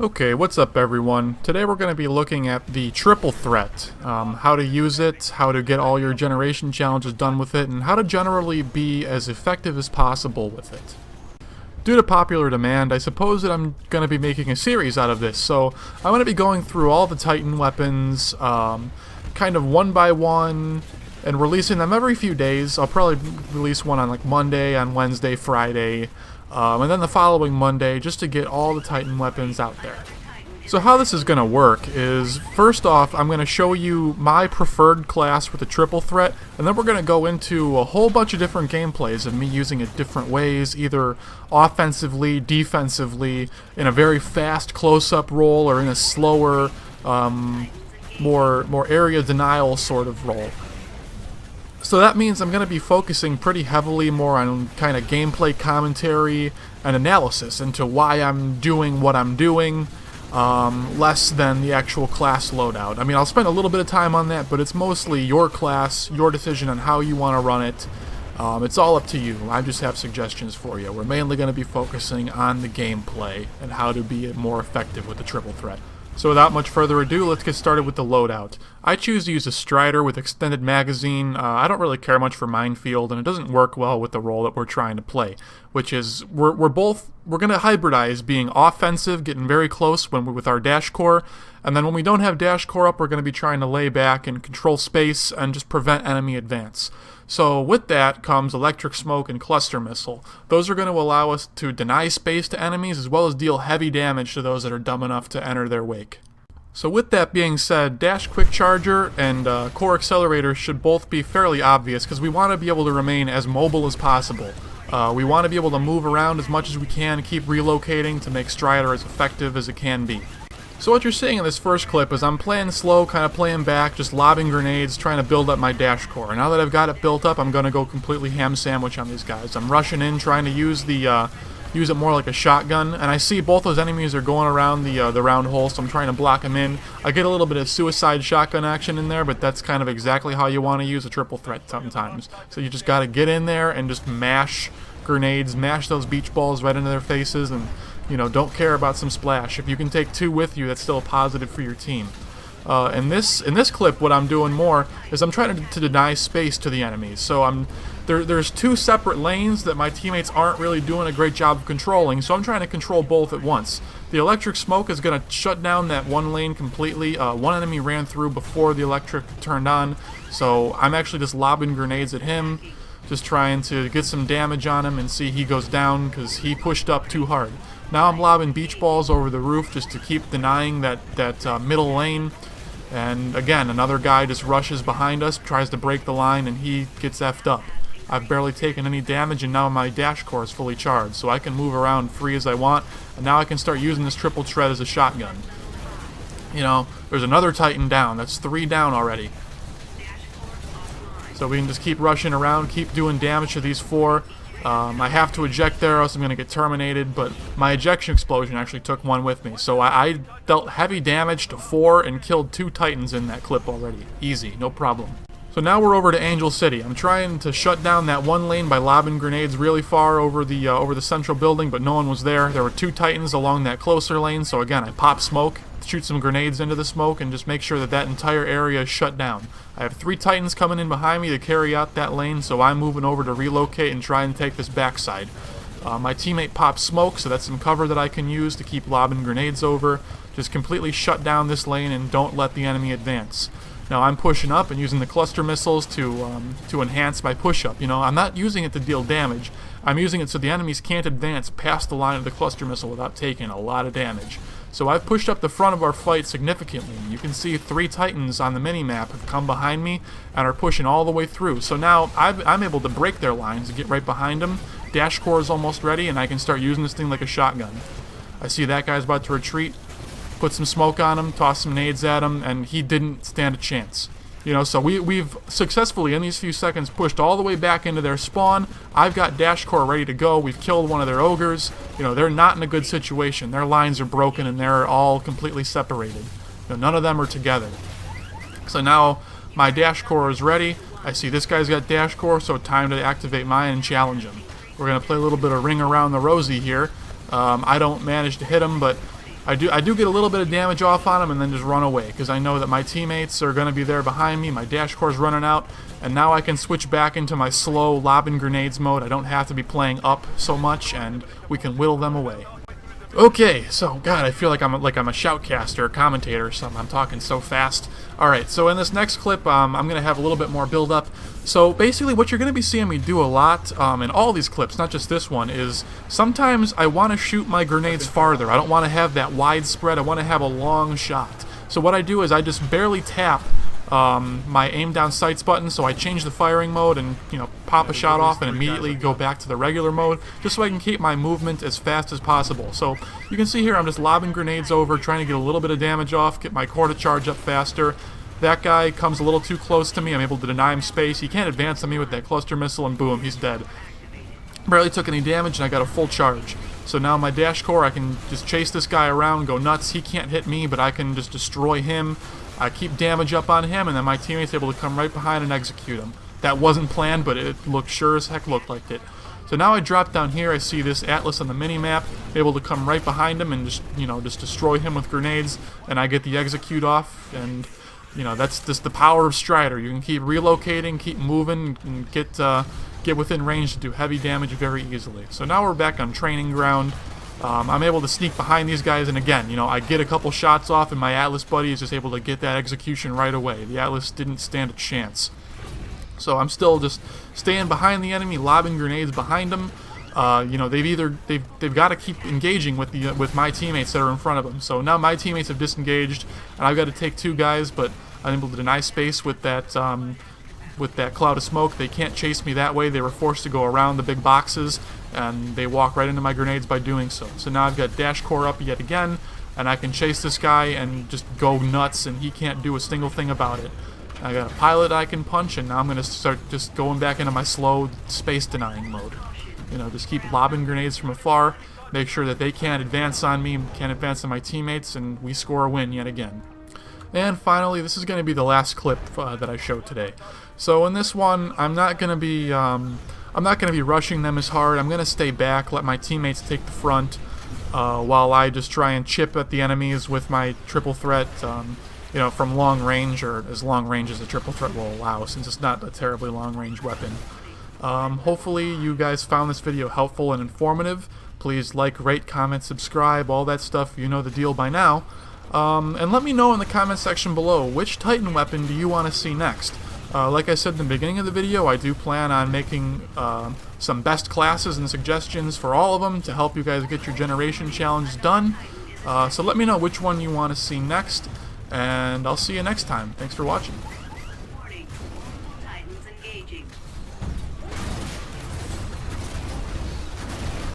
Okay, what's up everyone? Today we're going to be looking at the triple threat, how to use it, how to get all your generation challenges done with it, and how to generally be as effective as possible with it. Due to popular demand, I suppose that I'm going to be making a series out of this, so I'm going to be going through all the Titan weapons, kind of one by one, and releasing them every few days. I'll probably release one on like Monday, on Wednesday, Friday, and then the following Monday, just to get all the Titan weapons out there. So how this is going to work is, first off, I'm going to show you my preferred class with the triple threat, and then we're going to go into a whole bunch of different gameplays of me using it different ways, either offensively, defensively, in a very fast close-up role, or in a slower, more area denial sort of role. So that means I'm going to be focusing pretty heavily more on kind of gameplay commentary and analysis into why I'm doing what I'm doing, less than the actual class loadout. I mean, I'll spend a little bit of time on that, but it's mostly your class, your decision on how you want to run it. It's all up to you. I just have suggestions for you. We're mainly going to be focusing on the gameplay and how to be more effective with the triple threat. So without much further ado, let's get started with the loadout. I choose to use a Strider with extended magazine. I don't really care much for Minefield, and it doesn't work well with the role that we're trying to play, which is we're going to hybridize being offensive, getting very close with our dash core, and then when we don't have dash core up, we're going to be trying to lay back and control space and just prevent enemy advance. So with that comes electric smoke and cluster missile. Those are going to allow us to deny space to enemies as well as deal heavy damage to those that are dumb enough to enter their wake. So with that being said, dash quick charger and core accelerator should both be fairly obvious because we want to be able to remain as mobile as possible. We want to be able to move around as much as we can, keep relocating to make Strider as effective as it can be. So what you're seeing in this first clip is I'm playing slow, kind of playing back, just lobbing grenades, trying to build up my dash core. Now that I've got it built up, I'm going to go completely ham sandwich on these guys. I'm rushing in, trying to use it more like a shotgun, and I see both those enemies are going around the round hole, so I'm trying to block them in. I get a little bit of suicide shotgun action in there, but that's kind of exactly how you want to use a triple threat sometimes. So you just got to get in there and just mash grenades, mash those beach balls right into their faces, and don't care about some splash. If you can take two with you, that's still a positive for your team. In this clip, what I'm doing more is I'm trying to deny space to the enemies. So there's two separate lanes that my teammates aren't really doing a great job of controlling, so I'm trying to control both at once. The electric smoke is going to shut down that one lane completely. One enemy ran through before the electric turned on, so I'm actually just lobbing grenades at him, just trying to get some damage on him and see he goes down because he pushed up too hard. Now I'm lobbing beach balls over the roof just to keep denying that middle lane. And again, another guy just rushes behind us, tries to break the line, and he gets effed up. I've barely taken any damage, and now my dash core is fully charged, so I can move around free as I want, and now I can start using this triple tread as a shotgun. There's another Titan down. That's 3 down already. So we can just keep rushing around, keep doing damage to these 4. I have to eject there or else I'm going to get terminated, but my ejection explosion actually took one with me. So I dealt heavy damage to 4 and killed 2 Titans in that clip already. Easy, no problem. So now we're over to Angel City. I'm trying to shut down that one lane by lobbing grenades really far over the central building, but no one was there. There were 2 Titans along that closer lane, so again, I pop smoke, shoot some grenades into the smoke, and just make sure that entire area is shut down. I have 3 Titans coming in behind me to carry out that lane, so I'm moving over to relocate and try and take this backside. My teammate pops smoke, so that's some cover that I can use to keep lobbing grenades over. Just completely shut down this lane and don't let the enemy advance. Now I'm pushing up and using the cluster missiles to enhance my push-up. I'm not using it to deal damage. I'm using it so the enemies can't advance past the line of the cluster missile without taking a lot of damage. So I've pushed up the front of our fight significantly. You can see 3 Titans on the mini-map have come behind me and are pushing all the way through. So now I'm able to break their lines and get right behind them. Dash core is almost ready, and I can start using this thing like a shotgun. I see that guy's about to retreat. Put some smoke on him, toss some nades at him, and he didn't stand a chance. So we've successfully, in these few seconds, pushed all the way back into their spawn. I've got dash core ready to go. We've killed one of their ogres. They're not in a good situation. Their lines are broken, and they're all completely separated. None of them are together. So now my dash core is ready. I see this guy's got dash core, so time to activate mine and challenge him. We're going to play a little bit of ring around the rosy here. I don't manage to hit him, but I do get a little bit of damage off on him and then just run away, because I know that my teammates are going to be there behind me. My dash core's running out, and now I can switch back into my slow lobbing grenades mode. I don't have to be playing up so much, and we can whittle them away. Okay, so God, I feel like I'm a shoutcaster or commentator or something. I'm talking so fast. Alright, so in this next clip, I'm going to have a little bit more build up. So basically what you're going to be seeing me do a lot in all these clips, not just this one, is sometimes I want to shoot my grenades farther. I don't want to have that wide spread. I want to have a long shot. So what I do is I just barely tap my aim down sights button, so I change the firing mode and, you know, pop a shot off and immediately go back to the regular mode, just so I can keep my movement as fast as possible. So you can see here I'm just lobbing grenades over, trying to get a little bit of damage off, get my core to charge up faster. That guy comes a little too close to me. I'm able to deny him space. He can't advance on me with that cluster missile, and boom, he's dead. Barely took any damage, and I got a full charge. So now my dash core, I can just chase this guy around, go nuts. He can't hit me, but I can just destroy him. I keep damage up on him, and then my teammate's able to come right behind and execute him. That wasn't planned, but it sure as heck looked like it. So now I drop down here, I see this Atlas on the mini-map, able to come right behind him and just, you know, just destroy him with grenades, and I get the execute off, and, you know, that's just the power of Strider. You can keep relocating, keep moving, and get within range to do heavy damage very easily. So now we're back on training ground. I'm able to sneak behind these guys, and again, you know, I get a couple shots off, and my Atlas buddy is just able to get that execution right away. The Atlas didn't stand a chance. So I'm still just staying behind the enemy, lobbing grenades behind them. You know, they've got to keep engaging with my teammates that are in front of them. So now my teammates have disengaged, and I've got to take two guys, but I'm able to deny space with that cloud of smoke. They can't chase me that way. They were forced to go around the big boxes, and they walk right into my grenades by doing so. So now I've got dash core up yet again, and I can chase this guy and just go nuts, and he can't do a single thing about it. I got a pilot I can punch, and now I'm going to start just going back into my slow space denying mode. You know, just keep lobbing grenades from afar, make sure that they can't advance on me, can't advance on my teammates, and we score a win yet again. And finally, this is going to be the last clip that I show today. So in this one, I'm not going to be rushing them as hard. I'm going to stay back, let my teammates take the front, while I just try and chip at the enemies with my triple threat, you know, from long range, or as long range as the triple threat will allow, since it's not a terribly long range weapon. Hopefully you guys found this video helpful and informative. Please like, rate, comment, subscribe, all that stuff. You know the deal by now. And let me know in the comment section below, which Titan weapon do you want to see next? Like I said in the beginning of the video, I do plan on making some best classes and suggestions for all of them to help you guys get your generation challenges done. So let me know which one you want to see next, and I'll see you next time. Thanks for watching.